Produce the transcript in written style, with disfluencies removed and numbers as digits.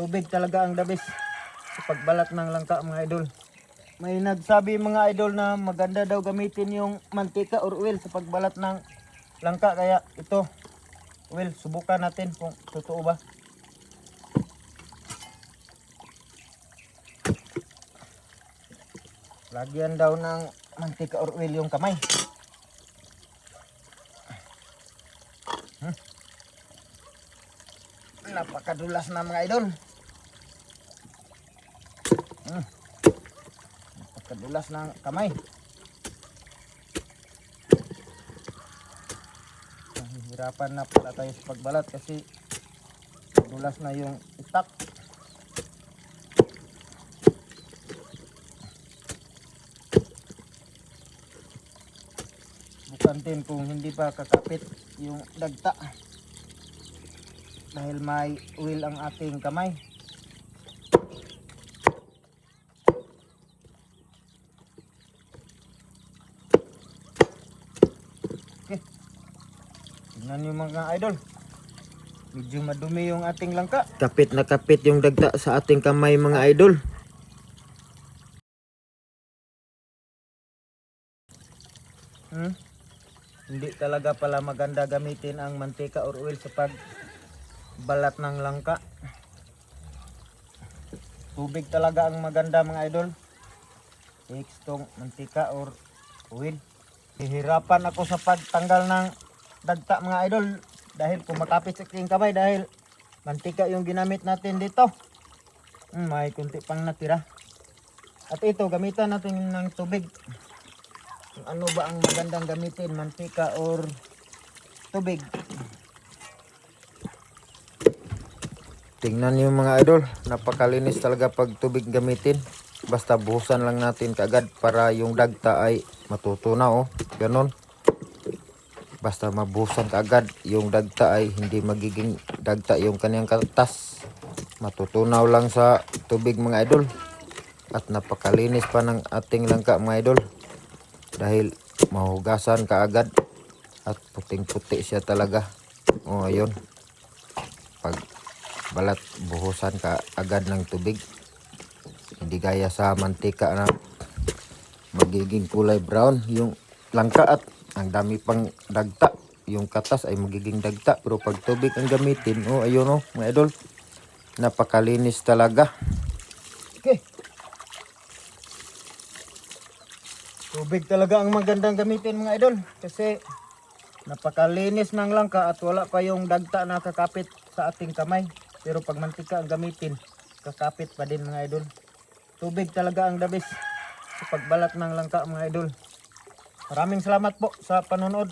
Tubig talaga ang the best sa pagbalat ng langka mga idol. May nagsabi mga idol na maganda daw gamitin yung mantika or oil sa pagbalat ng langka. Kaya ito, oil, subukan natin kung totoo ba. Lagyan daw ng mantika or oil yung kamay. Napakadulas na mga idol. Napakadulas ng kamay. Hirapan na pala tayo sa pagbalat kasi dulas na yung itak. Bukantin kung hindi pa kakapit yung dagta dahil may oil ang ating kamay. Okay. Tingnan nyo mga idol, medyo madumi yung ating langka. Kapit na kapit yung dagta sa ating kamay mga idol. Hindi talaga pala maganda gamitin ang mantika or oil sa pagbalat ng langka. Tubig talaga ang maganda mga idol. Tong mantika or oil. Hihirapan ako sa pagtanggal ng dagta mga idol dahil kumakapit sa aking kamay dahil mantika yung ginamit natin dito. May kunti pang natira. At ito, gamitan natin ng tubig. Ano ba ang magandang gamitin, mantika or tubig? Tingnan niyo mga idol, napakalinis talaga pag tubig gamitin. Basta buhusan lang natin kaagad para yung dagta ay matutunaw, ganon. Basta mabuhusan kaagad yung dagta ay hindi magiging dagta yung kanyang katas. Matutunaw lang sa tubig mga idol. At napakalinis pa ng ating langka mga idol. Dahil mahugasan kaagad at puting-puti siya talaga. O ayun. Pag balat buhusan kaagad ng tubig. Hindi gaya sa mantika na magiging kulay brown yung langka at ang dami pang dagta. Yung katas ay magiging dagta. Pero pag tubig ang gamitin, o ayun o mga idol. Napakalinis talaga. Okay. Tubig talaga ang magandang gamitin mga idol kasi napakalinis ng langka at wala pa yung dagta na kakapit sa ating kamay. Pero pag mantika ang gamitin, kakapit pa din mga idol. Tubig talaga ang the best sa pagbalat ng langka mga idol. Maraming salamat po sa panonood.